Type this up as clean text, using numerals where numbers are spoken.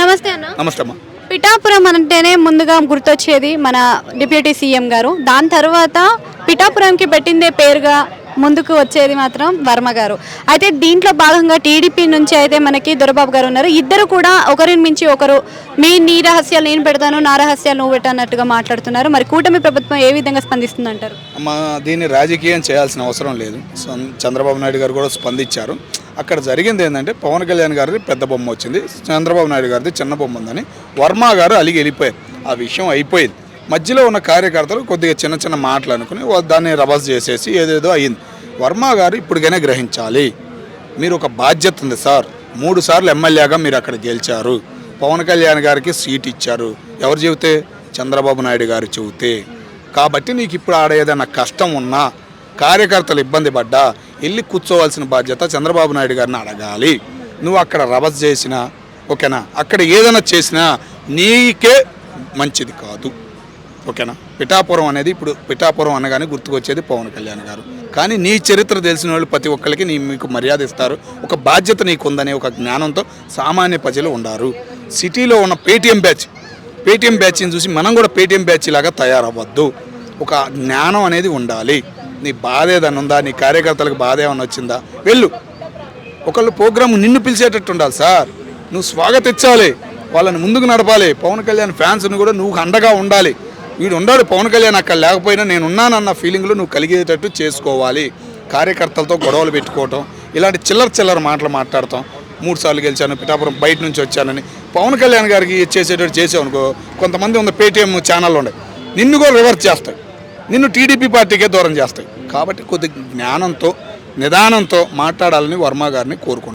నమస్తే అన్న. నమస్తే అమ్మా. పిఠాపురం అంటేనే ముందుగా గుర్తొచ్చేది మన డిప్యూటీ సీఎం గారు. దాని తర్వాత పిఠాపురంకి పెట్టిందే పేరుగా ముందుకు వచ్చేది మాత్రం వర్మ గారు. అయితే దీంట్లో భాగంగా టీడీపీ నుంచి అయితే మనకి దొరబాబు గారు ఉన్నారు. ఇద్దరు కూడా ఒకరిని మించి ఒకరు నీ రహస్యాలు నేను పెడతాను, నా రహస్యాలు నువ్వు పెట్టన్నట్టుగా మాట్లాడుతున్నారు. మరి కూటమి ప్రభుత్వం ఏ విధంగా స్పందిస్తుంది అంటారు? అమ్మా, దీన్ని రాజకీయం చేయాల్సిన అవసరం లేదు. చంద్రబాబు నాయుడు గారు కూడా స్పందించారు. అక్కడ జరిగింది ఏంటంటే పవన్ కళ్యాణ్ గారిది పెద్ద బొమ్మ వచ్చింది, చంద్రబాబు నాయుడు గారిది చిన్న బొమ్మ ఉందని వర్మ గారు అలిగి వెళ్ళిపోయారు. ఆ విషయం అయిపోయింది. మధ్యలో ఉన్న కార్యకర్తలు కొద్దిగా చిన్న చిన్న మాటలు అనుకుని దాన్ని రబస్ చేసేసి ఏదేదో అయ్యింది. వర్మ గారు ఇప్పటికైనా గ్రహించాలి, మీరు ఒక బాధ్యత ఉంది సార్. 3 సార్లు ఎమ్మెల్యేగా మీరు అక్కడ గెలిచారు. పవన్ కళ్యాణ్ గారికి సీట్ ఇచ్చారు. ఎవరు చెబితే? చంద్రబాబు నాయుడు గారు చెబితే. కాబట్టి నీకు ఇప్పుడు ఆడ ఏదైనా కష్టం ఉన్నా, కార్యకర్తలు ఇబ్బంది పడ్డా వెళ్ళి కూర్చోవలసిన బాధ్యత చంద్రబాబు నాయుడు గారిని అడగాలి. నువ్వు అక్కడ రబస్ చేసినా ఓకేనా, అక్కడ ఏదైనా చేసినా నీకే మంచిది కాదు. ఓకేనా? పిఠాపురం అనేది ఇప్పుడు పిఠాపురం అనగానే గుర్తుకొచ్చేది పవన్ కళ్యాణ్ గారు. కానీ నీ చరిత్ర తెలిసిన వాళ్ళు ప్రతి ఒక్కరికి మీకు మర్యాద ఇస్తారు. ఒక బాధ్యత నీకు ఉందనే ఒక జ్ఞానంతో సామాన్య ప్రజలు ఉండారు. సిటీలో ఉన్న పేటీఎం బ్యాచ్ని చూసి మనం కూడా పేటీఎం బ్యాచ్ లాగా తయారవ్వద్దు. ఒక జ్ఞానం అనేది ఉండాలి. నీ బాధ ఏదైనా ఉందా, నీ కార్యకర్తలకు బాధ ఏమైనా వచ్చిందా, వెళ్ళు. ఒకళ్ళు ప్రోగ్రామ్ నిన్ను పిలిచేటట్టు ఉండాలి సార్. నువ్వు స్వాగతించాలి, వాళ్ళని ముందుకు నడపాలి. పవన్ కళ్యాణ్ ఫ్యాన్స్ని కూడా నువ్వు అండగా ఉండాలి. వీడు ఉండాలి పవన్ కళ్యాణ్ అక్కడ లేకపోయినా నేను ఉన్నానన్న ఫీలింగ్లో నువ్వు కలిగేటట్టు చేసుకోవాలి. కార్యకర్తలతో గొడవలు పెట్టుకోవటం, ఇలాంటి చిల్లర మాటలు మాట్లాడతాం. 3 సార్లు గెలిచాను, పిఠాపురం బయట నుంచి వచ్చానని పవన్ కళ్యాణ్ గారికి చేసేటట్టు చేసావనుకో, కొంతమంది ఉన్న పేటీఎం ఛానళ్ళు ఉన్నాయి, నిన్ను కూడా రివర్స్ చేస్తాయి, నిన్ను టీడీపీ పార్టీకే దూరం చేస్తాయి. కాబట్టి కొద్ది జ్ఞానంతో నిదానంతో మాట్లాడాలని వర్మ గారిని కోరుకుంటున్నాను.